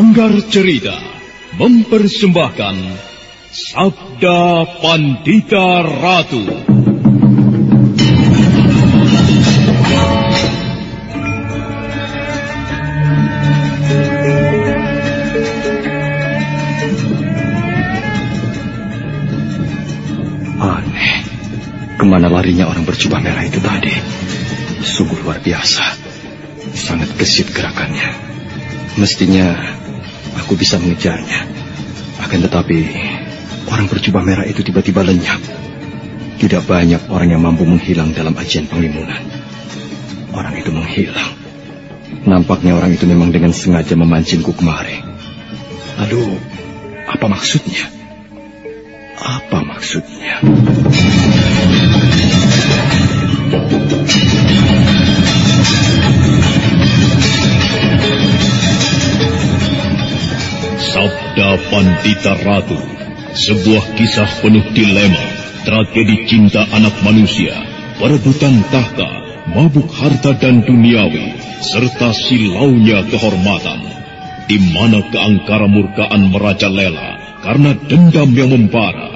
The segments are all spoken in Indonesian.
Sanggar Cerita mempersembahkan Sabda Pandita Ratu. Aneh, kemana larinya orang berjubah merah itu tadi? Sungguh luar biasa, sangat gesit gerakannya. Mestinya aku bisa mengejarnya. Akan tetapi orang berjubah merah itu tiba-tiba lenyap. Tidak banyak orang yang mampu menghilang dalam ajian penglimunan. Orang itu menghilang. Nampaknya orang itu memang dengan sengaja memancingku kemari. Lalu apa maksudnya? Apa maksudnya? Sabda Pandita Ratu, sebuah kisah penuh dilema, tragedi cinta anak manusia, perebutan tahta, mabuk harta dan duniawi, serta silaunya kehormatan, di mana keangkara murkaan merajalela karena dendam yang membara.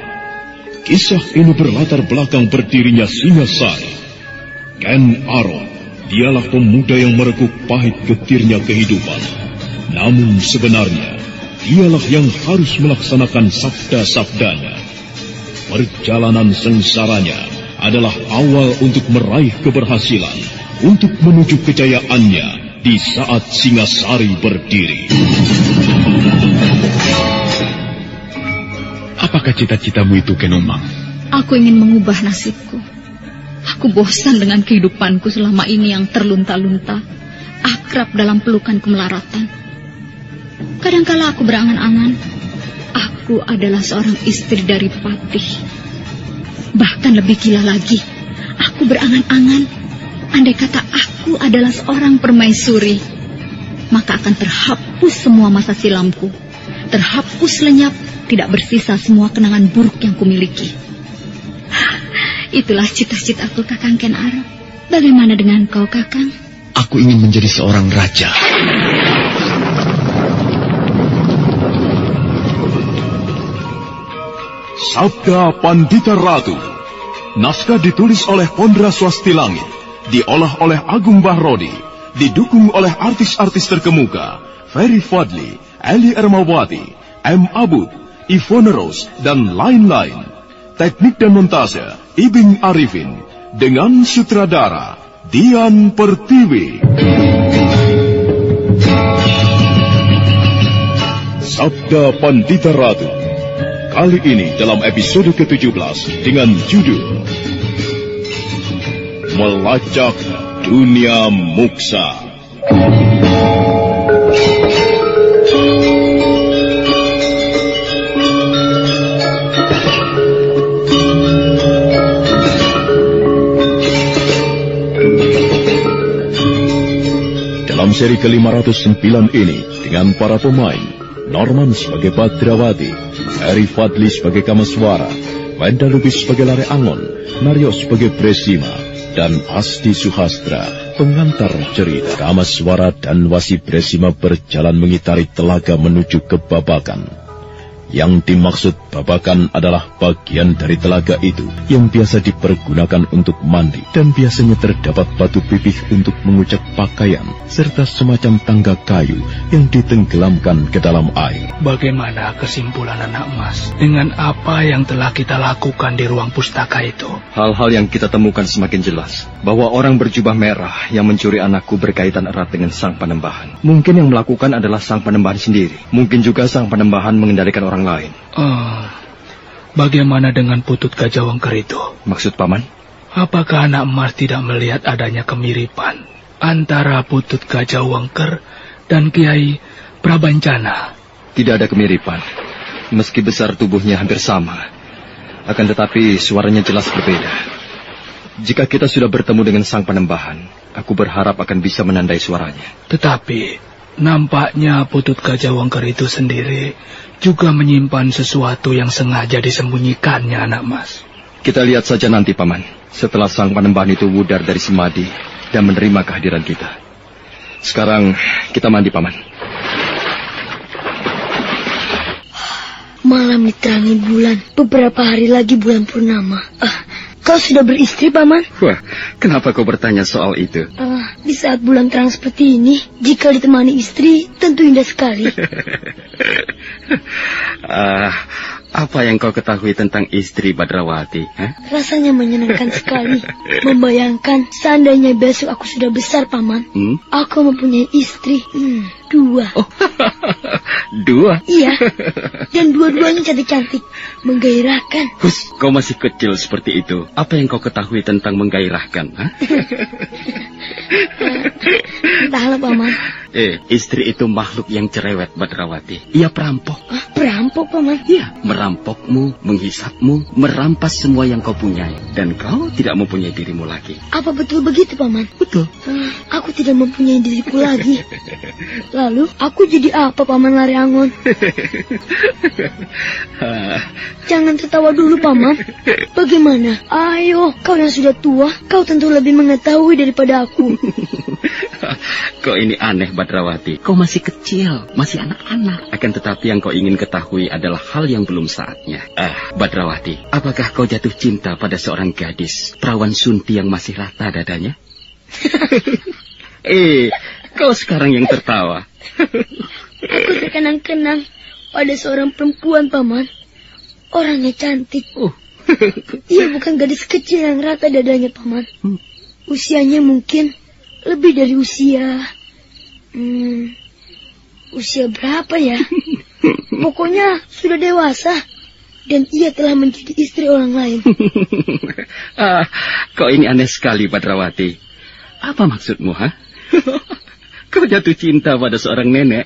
Kisah ini berlatar belakang berdirinya Singasari. Ken Arok, dialah pemuda yang merekuk pahit getirnya kehidupan. Namun sebenarnya, dialah yang harus melaksanakan sabda-sabdanya. Perjalanan sengsaranya adalah awal untuk meraih keberhasilan, untuk menuju kejayaannya di saat Singasari berdiri. Apakah cita-citamu itu, Kenomang? Aku ingin mengubah nasibku. Aku bosan dengan kehidupanku selama ini yang terlunta-lunta, akrab dalam pelukan kemelaratan. Kadangkala aku berangan-angan, aku adalah seorang istri dari Patih. Bahkan lebih gila lagi, aku berangan-angan, andai kata aku adalah seorang permaisuri, maka akan terhapus semua masa silamku. Terhapus lenyap, tidak bersisa semua kenangan buruk yang kumiliki. Itulah cita-citaku, Kakang Ken Arok. Bagaimana dengan kau, Kakang? Aku ingin menjadi seorang raja. Sabda Pandita Ratu. Naskah ditulis oleh Pondra Swastilangit, diolah oleh Agung Bahrodi, didukung oleh artis-artis terkemuka Ferry Fadli, Eli Ermawati, M. Abud, Ivone Rose, dan lain-lain. Teknik dan montase Ibing Arifin, dengan sutradara Dian Pertiwi. Sabda Pandita Ratu. Kali ini dalam episode ke-17 dengan judul Melacak Dunia Muksa. Dalam seri ke-509 ini dengan para pemain Norman sebagai Badrawati, Ferry Fadli sebagai Kamaswara, Wenda Lubis sebagai Lare Angon, Naryo sebagai Bresima, dan Asti Suhastra, pengantar cerita. Kamaswara dan Wasi Bresima berjalan mengitari telaga menuju ke Babakan. Yang dimaksud Babakan adalah bagian dari telaga itu yang biasa dipergunakan untuk mandi, dan biasanya terdapat batu pipih untuk mengucek pakaian, serta semacam tangga kayu yang ditenggelamkan ke dalam air. Bagaimana kesimpulan anak mas dengan apa yang telah kita lakukan di ruang pustaka itu? Hal-hal yang kita temukan semakin jelas, bahwa orang berjubah merah yang mencuri anakku berkaitan erat dengan Sang Panembahan. Mungkin yang melakukan adalah Sang Panembahan sendiri. Mungkin juga Sang Panembahan mengendalikan orang lain. Bagaimana dengan Putut Gajah Wengker itu? Maksud Paman? Apakah anak mas tidak melihat adanya kemiripan antara Putut Gajah Wengker dan Kiai Prabancana? Tidak ada kemiripan. Meski besar tubuhnya hampir sama, akan tetapi suaranya jelas berbeda. Jika kita sudah bertemu dengan Sang Panembahan, aku berharap akan bisa menandai suaranya. Tetapi nampaknya Putut Gajah Wengker itu sendiri juga menyimpan sesuatu yang sengaja disembunyikannya, anak mas. Kita lihat saja nanti, Paman. Setelah Sang Panembahan itu wudar dari semadi dan menerima kehadiran kita. Sekarang kita mandi, Paman. Malam diterangi bulan. Beberapa hari lagi bulan purnama. Kau sudah beristri, Paman? Wah, kenapa kau bertanya soal itu? Di saat bulan terang seperti ini, jika ditemani istri, tentu indah sekali. Apa yang kau ketahui tentang istri Badrawati? Rasanya menyenangkan sekali. Membayangkan seandainya besok aku sudah besar, Paman. Aku mempunyai istri 2. Oh, 2? Iya, dan dua-duanya cantik-cantik, menggairahkan. Hus, kau masih kecil seperti itu. Apa yang kau ketahui tentang menggairahkan? Entahlah, Paman. Istri itu makhluk yang cerewet, Badrawati. Ia perampok. Perampok, Paman? Iya, merampokmu, menghisapmu, merampas semua yang kau punyai. Dan kau tidak mempunyai dirimu lagi. Apa betul begitu, Paman? Betul. Aku tidak mempunyai diriku lagi. Lalu, aku jadi apa, Paman Lare Angon? Jangan tertawa dulu, Paman. Bagaimana? Ayo, kau yang sudah tua, kau tentu lebih mengetahui daripada aku. Kau ini aneh, Badrawati. Kau masih kecil, masih anak-anak. Akan tetapi yang kau ingin ketahui adalah hal yang belum saatnya. Badrawati, apakah kau jatuh cinta pada seorang gadis, perawan Sunti yang masih rata dadanya? Kau sekarang yang tertawa. Aku terkenang-kenang pada seorang perempuan, Paman. Orangnya cantik. Ia bukan gadis kecil yang rata dadanya, Paman. Usianya mungkin lebih dari usia... usia berapa ya? Pokoknya sudah dewasa. Dan ia telah menjadi istri orang lain. Kau ini aneh sekali, Badrawati. Apa maksudmu, Kau jatuh cinta pada seorang nenek?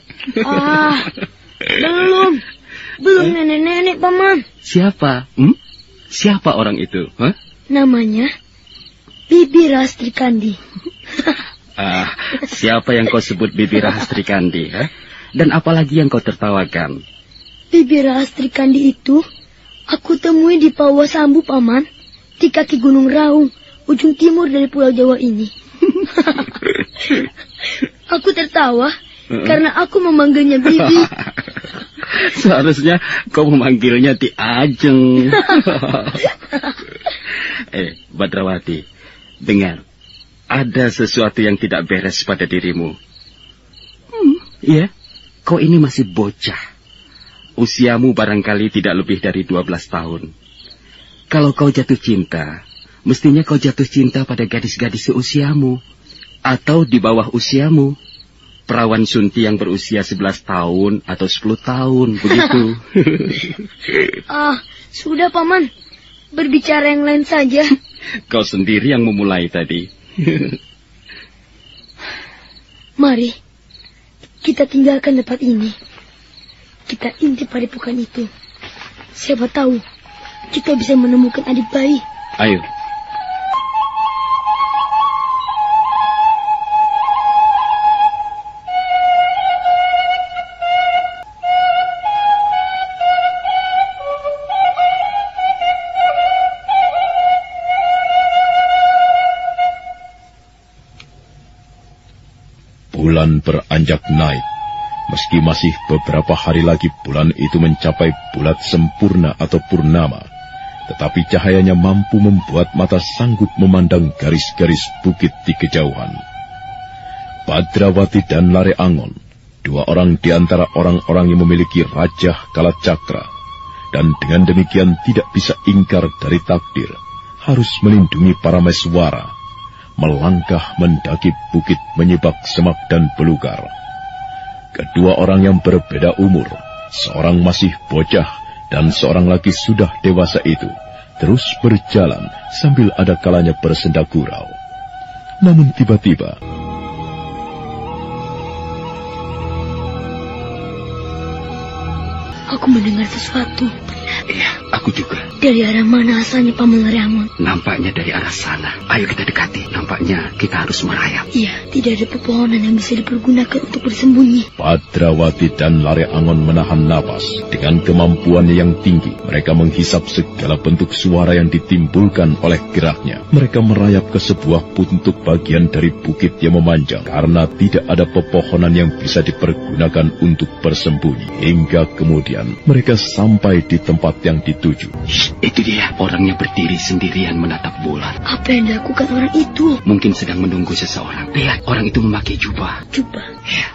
Belum nenek-nenek, Paman. Siapa? Siapa orang itu? Namanya Bibi Rahastri Kandi. Siapa yang kau sebut Bibi Rahastri Kandi? Dan apalagi yang kau tertawakan? Bibi Rahastri Kandi itu aku temui di Pawasambu, Paman, di kaki Gunung Raung, ujung timur dari Pulau Jawa ini. Aku tertawa karena aku memanggilnya Bibi. Seharusnya kau memanggilnya Ti Ajeng. Badrawati, dengar. Ada sesuatu yang tidak beres pada dirimu. Iya, kau ini masih bocah. Usiamu barangkali tidak lebih dari 12 tahun. Kalau kau jatuh cinta, mestinya kau jatuh cinta pada gadis-gadis seusiamu. Atau di bawah usiamu. Perawan Sunti yang berusia 11 tahun atau 10 tahun, begitu. Sudah, Paman. Berbicara yang lain saja. Kau sendiri yang memulai tadi. Mari, kita tinggalkan tempat ini. Kita intip padepokan itu. Siapa tahu, kita bisa menemukan adik bayi. Ayo. Bulan beranjak naik. Meski masih beberapa hari lagi bulan itu mencapai bulat sempurna atau purnama, tetapi cahayanya mampu membuat mata sanggup memandang garis-garis bukit di kejauhan. Badrawati dan Lare Angon, 2 orang di antara orang-orang yang memiliki Raja Kalacakra, dan dengan demikian tidak bisa ingkar dari takdir, harus melindungi Parameswara, melangkah mendaki bukit menyibak semak dan belukar. Kedua orang yang berbeda umur, seorang masih bocah dan seorang lagi sudah dewasa itu, terus berjalan sambil ada kalanya bersenda gurau. Namun tiba-tiba, aku mendengar sesuatu. Iya, Aku juga. Dari arah mana asalnya Paman Lare Angon? Nampaknya dari arah sana. Ayo kita dekati. Nampaknya kita harus merayap. Iya, tidak ada pepohonan yang bisa dipergunakan untuk bersembunyi. Badrawati dan Lare Angon menahan napas. Dengan kemampuannya yang tinggi, mereka menghisap segala bentuk suara yang ditimbulkan oleh geraknya. Mereka merayap ke sebuah buntut bagian dari bukit yang memanjang, karena tidak ada pepohonan yang bisa dipergunakan untuk bersembunyi. Hingga kemudian mereka sampai di tempat yang dituju. Shh, itu dia, orangnya berdiri sendirian menatap bulan. Apa yang dilakukan orang itu? Mungkin sedang menunggu seseorang. Lihat, orang itu memakai jubah. Jubah?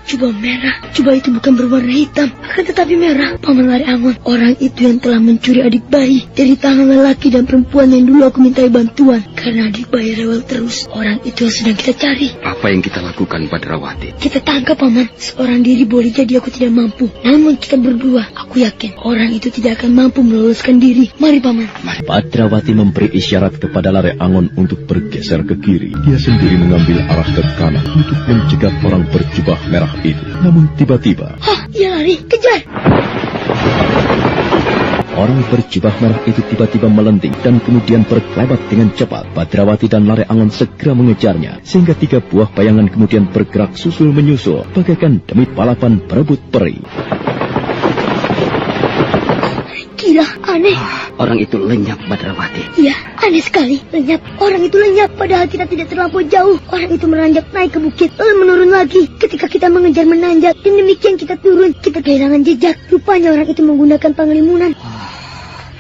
Jubah merah. Jubah itu bukan berwarna hitam, akan tetapi merah. Paman Lare Angon, orang itu yang telah mencuri adik bayi dari tangan lelaki dan perempuan yang dulu aku mintai bantuan. Karena adik bayi rewel terus, orang itu yang sedang kita cari. Apa yang kita lakukan, Badrawati? Kita tangkap, Paman. Seorang diri boleh jadi aku tidak mampu, namun kita berdua, aku yakin orang itu tidak akan mampu meloloskan diri. Mari, Paman. Mari. Badrawati memberi isyarat kepada Lare Angon untuk bergeser ke kiri. Dia sendiri mengambil arah ke kanan untuk mencegat orang berjubah merah itu. Namun tiba-tiba, Ia lari, kejar! orang berjubah merah itu tiba-tiba melenting dan kemudian berkelebat dengan cepat. Badrawati dan Lare Angon segera mengejarnya, sehingga 3 buah bayangan kemudian bergerak susul menyusul, bagaikan demi balapan berebut peri. Gila, aneh. Orang itu lenyap, Badrawati. Iya, aneh sekali. Lenyap. Orang itu lenyap, padahal kita tidak terlampau jauh. Orang itu meranjak naik ke bukit, lalu menurun lagi. Ketika kita mengejar menanjak, dan demikian kita turun. Kita kehilangan jejak. Rupanya orang itu menggunakan penglimunan.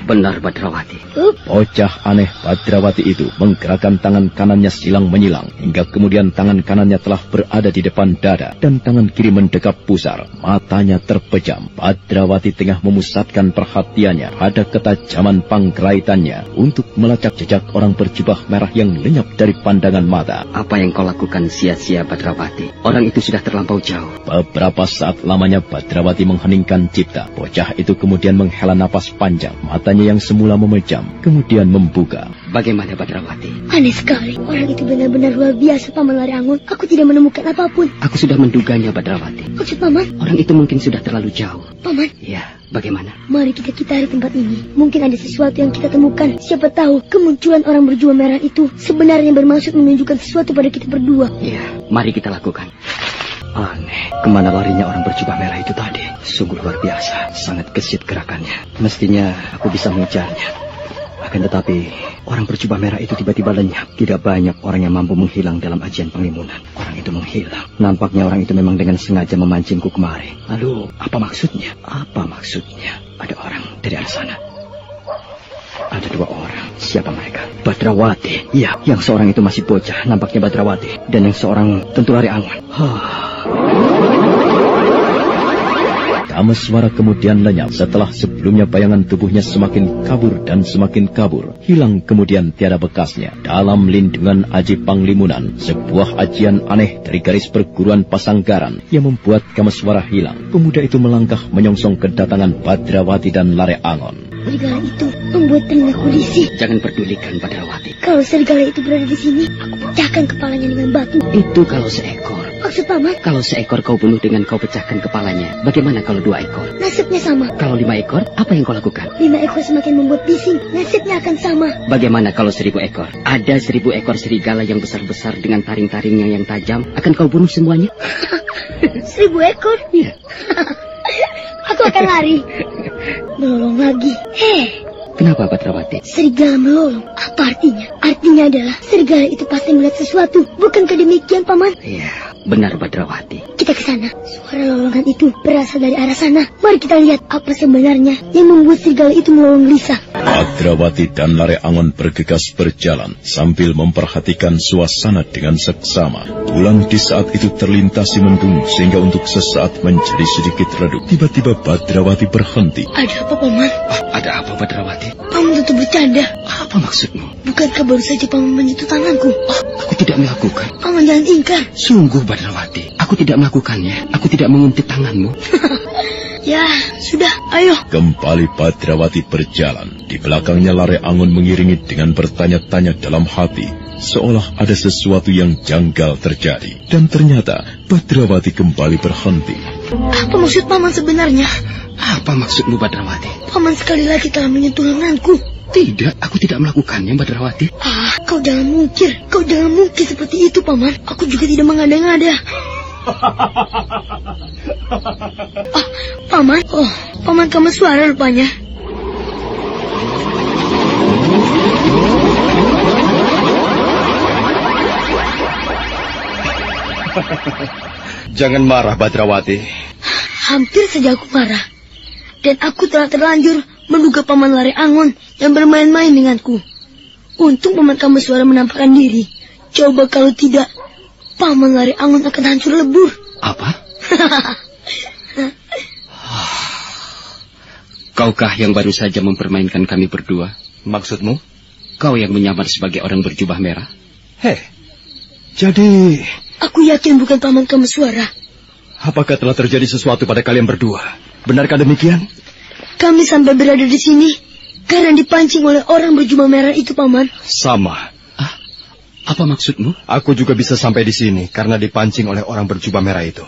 Benar, Badrawati. Bocah aneh Badrawati itu menggerakkan tangan kanannya silang menyilang, hingga kemudian tangan kanannya telah berada di depan dada, dan tangan kiri mendekap pusar. Matanya terpejam. Badrawati tengah memusatkan perhatiannya pada ketajaman panggeraitannya untuk melacak jejak orang berjubah merah yang lenyap dari pandangan mata. Apa yang kau lakukan sia-sia, Badrawati? Orang itu sudah terlampau jauh. Beberapa saat lamanya Badrawati mengheningkan cipta. Bocah itu kemudian menghela napas panjang. Matanya yang semula memejam kemudian membuka. Bagaimana, Badrawati? Aneh sekali. Orang itu benar-benar luar biasa, Paman Lare Angon. Aku tidak menemukan apapun. Aku sudah menduganya, Badrawati. Maksud Paman? Orang itu mungkin sudah terlalu jauh. Paman? Ya, bagaimana? Mari kita kitari tempat ini. Mungkin ada sesuatu yang kita temukan. Siapa tahu kemunculan orang berjubah merah itu sebenarnya bermaksud menunjukkan sesuatu pada kita berdua. Ya, mari kita lakukan. Aneh, kemana larinya orang berjubah merah itu tadi? Sungguh luar biasa, sangat gesit gerakannya. Mestinya aku bisa mengejarnya. Akan tetapi, orang berjubah merah itu tiba-tiba lenyap. Tidak banyak orang yang mampu menghilang dalam ajian penglimunan. Orang itu menghilang. Nampaknya orang itu memang dengan sengaja memancingku kemari. Lalu, apa maksudnya? Apa maksudnya? Ada orang dari arah sana. Ada 2 orang. Siapa mereka? Badrawati. Iya, yang seorang itu masih bocah, nampaknya Badrawati. Dan yang seorang tentu Lare Angon. Kameswara kemudian lenyap setelah sebelumnya bayangan tubuhnya semakin kabur dan semakin kabur. Hilang kemudian tiada bekasnya. Dalam lindungan Aji Panglimunan, sebuah ajian aneh dari garis perguruan Pasanggaran yang membuat Kameswara hilang. Pemuda itu melangkah menyongsong kedatangan Badrawati dan Lare Angon. Serigala itu membuat telingaku risih. Jangan pedulikan, Badrawati. Kalau serigala itu berada di sini, aku pecahkan kepalanya dengan batu. Itu kalau seekor. Maksud Paman? Kalau seekor kau bunuh dengan kau pecahkan kepalanya, bagaimana kalau 2 ekor? Nasibnya sama. Kalau 5 ekor, apa yang kau lakukan? 5 ekor semakin membuat bising, nasibnya akan sama. Bagaimana kalau 1000 ekor? Ada 1000 ekor serigala yang besar-besar dengan taring-taringnya yang tajam. Akan kau bunuh semuanya? 1000 ekor? Iya. Aku akan lari. Melolong lagi. Kenapa, Badrawati? Serigala melolong. Apa artinya? Artinya adalah serigala itu pasti melihat sesuatu. Bukankah demikian, Paman? Iya, benar, Badrawati. Kita ke sana. Suara lolongan itu berasal dari arah sana. Mari kita lihat apa sebenarnya yang membuat serigala itu melolong gelisah. Badrawati dan Lare Angon bergegas berjalan sambil memperhatikan suasana dengan seksama. Bulan di saat itu terlintasi mendung sehingga untuk sesaat menjadi sedikit redup. Tiba-tiba Badrawati berhenti. Ada apa, Paman? Ada apa, Badrawati? Paman tentu bercanda. Apa maksudmu? Bukankah baru saja Paman menyentuh tanganku? Aku tidak melakukan. Paman jangan ingkar. Sungguh, Badrawati. Aku tidak melakukannya. Aku tidak menguntit tanganmu. Ya, sudah, ayo. Kembali Badrawati berjalan. Di belakangnya Lare Angon mengiringi dengan bertanya-tanya dalam hati, seolah ada sesuatu yang janggal terjadi. Dan ternyata Badrawati kembali berhenti. Apa maksud Paman sebenarnya? Apa maksudmu, Badrawati? Paman sekali lagi telah menyentuh lenganku. Tidak, aku tidak melakukannya, Badrawati. Kau jangan mungkir. Kau jangan mungkir seperti itu, Paman. Aku juga tidak mengada-ngada. Paman. Paman Kameswara rupanya. Jangan marah, Badrawati. Hampir saja aku marah. Dan aku telah terlanjur menduga Paman Lare Angon yang bermain-main denganku. Untung Paman Kameswara menampakkan diri. Coba kalau tidak, Paman Lare Angon akan hancur lebur. Apa? Kaukah yang baru saja mempermainkan kami berdua? Maksudmu? Kau yang menyamar sebagai orang berjubah merah? Jadi... Aku yakin bukan Paman Kameswara. apakah telah terjadi sesuatu pada kalian berdua? Benarkah demikian? Kami sampai berada di sini karena dipancing oleh orang berjubah merah itu, Paman. Sama. Apa maksudmu? Aku juga bisa sampai di sini karena dipancing oleh orang berjubah merah itu.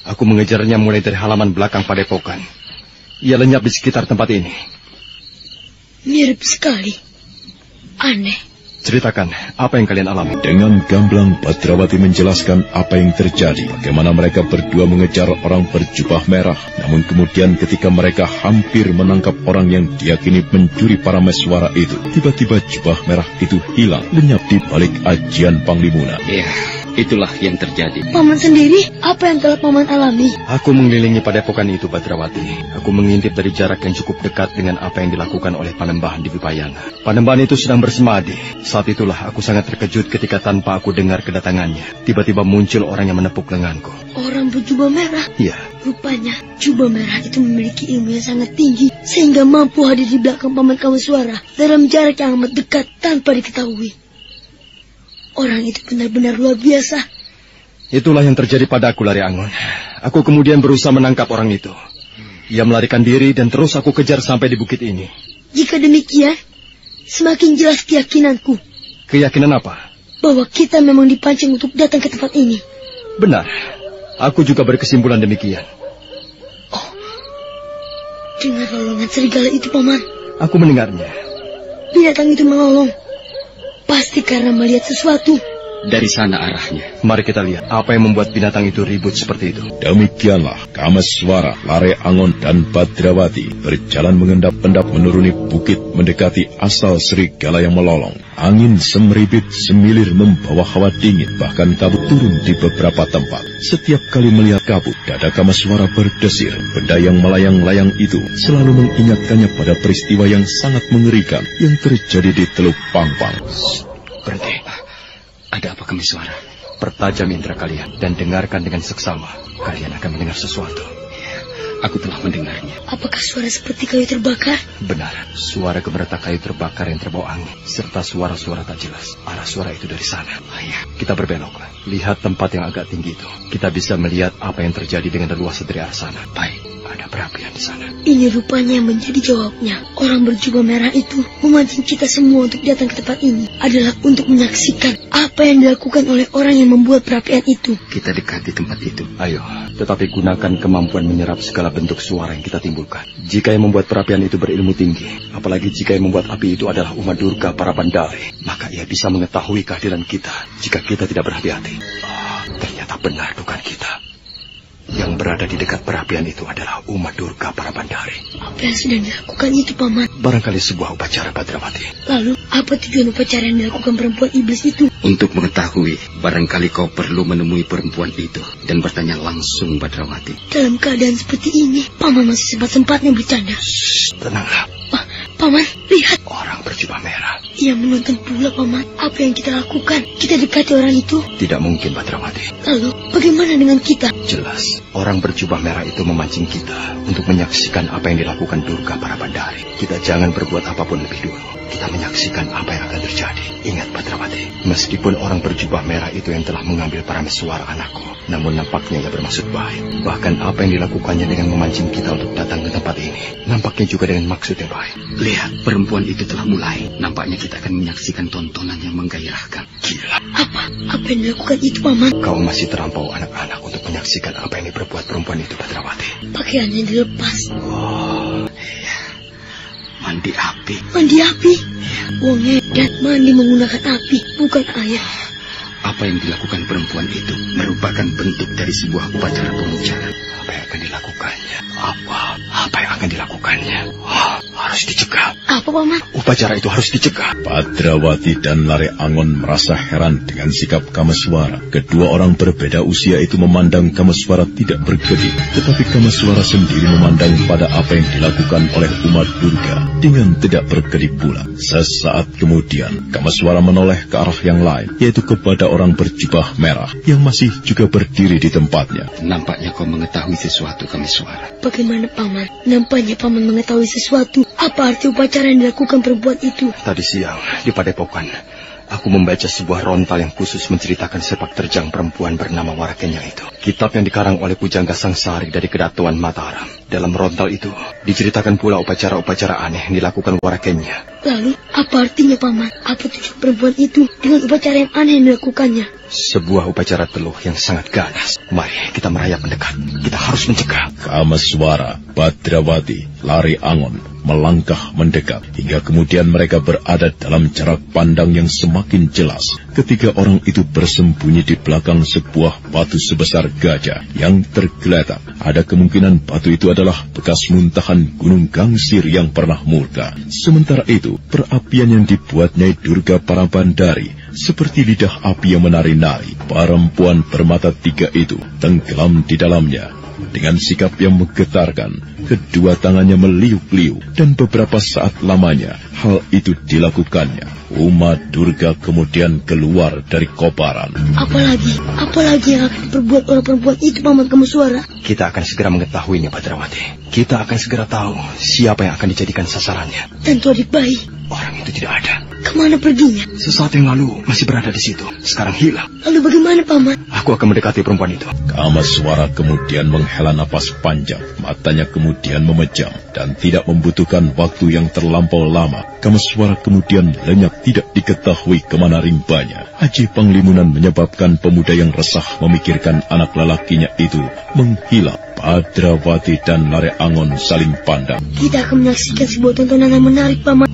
Aku mengejarnya mulai dari halaman belakang padepokan. Ia lenyap di sekitar tempat ini. Mirip sekali. Aneh. Ceritakan, apa yang kalian alami? Dengan gamblang Badrawati menjelaskan apa yang terjadi, bagaimana mereka berdua mengejar orang berjubah merah. Namun kemudian ketika mereka hampir menangkap orang yang diyakini mencuri Parameswara itu, tiba-tiba jubah merah itu hilang, lenyap di balik ajian Panglimuna. Ya, itulah yang terjadi. Paman sendiri, apa yang telah Paman alami? Aku mengelilingi padepokan itu, Badrawati. Aku mengintip dari jarak yang cukup dekat dengan apa yang dilakukan oleh Panembahan di Vipayana. Panembahan itu sedang bersemadi. Saat itulah aku sangat terkejut ketika tanpa aku dengar kedatangannya, tiba-tiba muncul orang yang menepuk lenganku. Orang berjubah merah? Iya. Rupanya, jubah merah itu memiliki ilmu yang sangat tinggi, sehingga mampu hadir di belakang Paman Kameswara dalam jarak yang amat dekat tanpa diketahui. Orang itu benar-benar luar biasa. Itulah yang terjadi padaku, Lare Angon. Aku kemudian berusaha menangkap orang itu. Ia melarikan diri dan terus aku kejar sampai di bukit ini. Jika demikian, semakin jelas keyakinanku. Keyakinan apa? Bahwa kita memang dipancing untuk datang ke tempat ini. Benar. Aku juga berkesimpulan demikian. Oh, dengar lolongan serigala itu, Paman. Aku mendengarnya. Binatang itu melolong. Pasti karena melihat sesuatu. Dari sana arahnya. Mari kita lihat apa yang membuat binatang itu ribut seperti itu. Demikianlah Kameswara, Lare Angon, dan Badrawati berjalan mengendap-endap menuruni bukit mendekati asal serigala yang melolong. Angin semeribit semilir membawa hawa dingin, bahkan kabut turun di beberapa tempat. Setiap kali melihat kabut, dada Kameswara berdesir. Benda yang melayang-layang itu selalu mengingatkannya pada peristiwa yang sangat mengerikan yang terjadi di Teluk Pangpang. Berhenti. Ada apa, Kameswara? Pertajam indera kalian dan dengarkan dengan seksama. Kalian akan mendengar sesuatu. Aku telah mendengarnya. Apakah suara seperti kayu terbakar? Benar, suara gemeretak kayu terbakar yang terbawa angin, serta suara-suara tak jelas. Arah suara itu dari sana. Ayah. Kita berbelok. Lihat tempat yang agak tinggi itu. Kita bisa melihat apa yang terjadi dengan leluasa dari arah sana. Baik. Ada perapian di sana. Ini rupanya yang menjadi jawabnya. Orang berjubah merah itu memancing kita semua untuk datang ke tempat ini adalah untuk menyaksikan apa yang dilakukan oleh orang yang membuat perapian itu. Kita dekati tempat itu. Ayo, tetapi gunakan kemampuan menyerap segala bentuk suara yang kita timbulkan. Jika yang membuat perapian itu berilmu tinggi, apalagi jika yang membuat api itu adalah Uma Durga Parabandari, maka ia bisa mengetahui kehadiran kita jika kita tidak berhati-hati. Ternyata benar dugaan kita. Yang berada di dekat perapian itu adalah Uma Durga Parabandari. Apa yang sedang dilakukan itu, Paman? Barangkali sebuah upacara, Badrawati. Lalu, apa tujuan upacara yang dilakukan perempuan iblis itu? Untuk mengetahui, barangkali kau perlu menemui perempuan itu dan bertanya langsung, Badrawati. Dalam keadaan seperti ini, Paman masih sempat-sempatnya bercanda. Tenanglah. Paman, lihat. Orang berjubah merah. Ia menonton pula, Paman. Apa yang kita lakukan? Kita dekati orang itu? Tidak mungkin, Badrawati. Lalu, bagaimana dengan kita? Jelas, orang berjubah merah itu memancing kita untuk menyaksikan apa yang dilakukan Durga Parabandari. Kita jangan berbuat apapun lebih dulu. Kita menyaksikan apa yang akan terjadi. Ingat, Badrawati, meskipun orang berjubah merah itu yang telah mengambil Parameswara anakku, namun nampaknya ia bermaksud baik. Bahkan apa yang dilakukannya dengan memancing kita untuk datang ke tempat ini, nampaknya juga dengan maksud yang baik. Lihat, perempuan itu telah mulai. Nampaknya kita akan menyaksikan tontonan yang menggairahkan. Gila. Apa yang dilakukan itu, Paman? Kau masih terlampau anak-anak untuk menyaksikan apa yang diperbuat perempuan itu, Badrawati. Pakaiannya dilepas. Oh, iya. Mandi api. Mandi api? Wongnya dan mandi menggunakan api, bukan air. Apa yang dilakukan perempuan itu merupakan bentuk dari sebuah upacara pemujaan. Apa yang akan dilakukannya? Apa yang akan dilakukannya? Harus dicegah. Apa, Paman? Upacara itu harus dicegah. Badrawati dan Lare Angon merasa heran dengan sikap Kameswara. Kedua orang berbeda usia itu memandang Kameswara tidak berkedip, tetapi Kameswara sendiri memandang pada apa yang dilakukan oleh umat Durga dengan tidak berkedip pula. Sesaat kemudian, Kameswara menoleh ke arah yang lain, yaitu kepada orang berjubah merah yang masih juga berdiri di tempatnya. Nampaknya kau mengetahui sesuatu, Kameswara. Bagaimana, Paman? Nampaknya Paman mengetahui sesuatu. Apa arti upacara yang dilakukan perempuan itu? Tadi siang, di Padepokan, aku membaca sebuah rontal yang khusus menceritakan sepak terjang perempuan bernama Warakenya itu. Kitab yang dikarang oleh Pujangga Sangsari dari Kedatuan Mataram. Dalam rontal itu, diceritakan pula upacara-upacara aneh yang dilakukan Warakenya. Lalu, apa artinya, Paman? Apa tujuan perempuan itu dengan upacara yang aneh yang dilakukannya? Sebuah upacara teluh yang sangat ganas. Mari kita merayap mendekat. Kita harus mencegah. Kameswara, Badrawati, Lare Angon melangkah mendekat hingga kemudian mereka berada dalam jarak pandang yang semakin jelas. Ketiga orang itu bersembunyi di belakang sebuah batu sebesar gajah yang tergeletak. Ada kemungkinan batu itu adalah bekas muntahan Gunung Gangsir yang pernah murka. Sementara itu, perapian yang dibuat Nyai Durga Parabandari seperti lidah api yang menari-nari. Perempuan bermata tiga itu tenggelam di dalamnya. Dengan sikap yang menggetarkan, kedua tangannya meliuk-liuk dan beberapa saat lamanya hal itu dilakukannya. Umat Durga kemudian keluar dari kobaran. Apalagi yang akan diperbuat oleh perempuan itu, Paman Kameswara? Kita akan segera mengetahuinya, Badrawati. Kita akan segera tahu siapa yang akan dijadikan sasarannya. Tentu adik bayi. Orang itu tidak ada. Kemana perginya? Sesaat yang lalu masih berada di situ. Sekarang hilang. Lalu bagaimana, Paman? Aku akan mendekati perempuan itu. Kameswara kemudian menghela napas panjang. Matanya kemudian memejam. Dan tidak membutuhkan waktu yang terlampau lama, Kameswara kemudian lenyap tidak diketahui kemana rimbanya. Haji Panglimunan menyebabkan pemuda yang resah memikirkan anak lelakinya itu menghilang. Badrawati dan Lare Angon saling pandang. Kita akan menyaksikan sebuah tontonan yang menarik, Paman.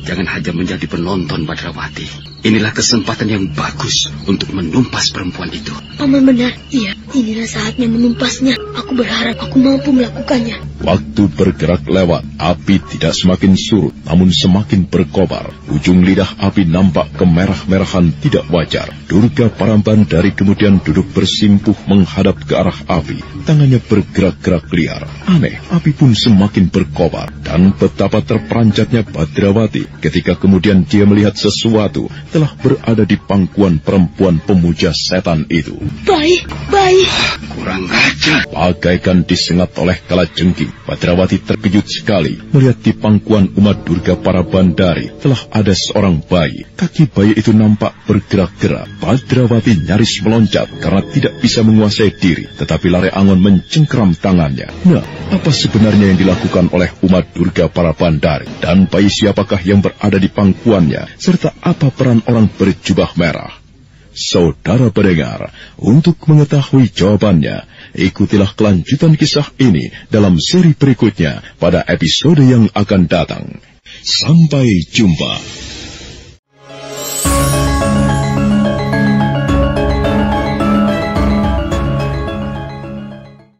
Jangan hanya menjadi penonton, Badrawati. Inilah kesempatan yang bagus untuk menumpas perempuan itu. Paman benar. Iya, inilah saatnya menumpasnya. Aku berharap aku mampu melakukannya. Waktu bergerak lewat, api tidak semakin surut, namun semakin berkobar. Ujung lidah api nampak kemerah-merahan tidak wajar. Durga Parabandari kemudian duduk bersimpuh menghadap ke arah api. Tangannya bergerak-gerak liar. Aneh, api pun semakin berkobar. Dan betapa terperancatnya Badrawati ketika kemudian dia melihat sesuatu telah berada di pangkuan perempuan pemuja setan itu. Bayi. Kurang ajar. Bagaikan disengat oleh kalajengking, Badrawati terkejut sekali melihat di pangkuan umat Durga Parabandari telah ada seorang bayi. Kaki bayi itu nampak bergerak-gerak. Badrawati nyaris meloncat karena tidak bisa menguasai diri, tetapi Lare Angon mencengkeram tangannya. Nah, apa sebenarnya yang dilakukan oleh umat Durga Parabandari? Dan bayi siapakah yang berada di pangkuannya? Serta apa peran orang berjubah merah? Saudara pendengar, untuk mengetahui jawabannya, ikutilah kelanjutan kisah ini dalam seri berikutnya pada episode yang akan datang. Sampai jumpa.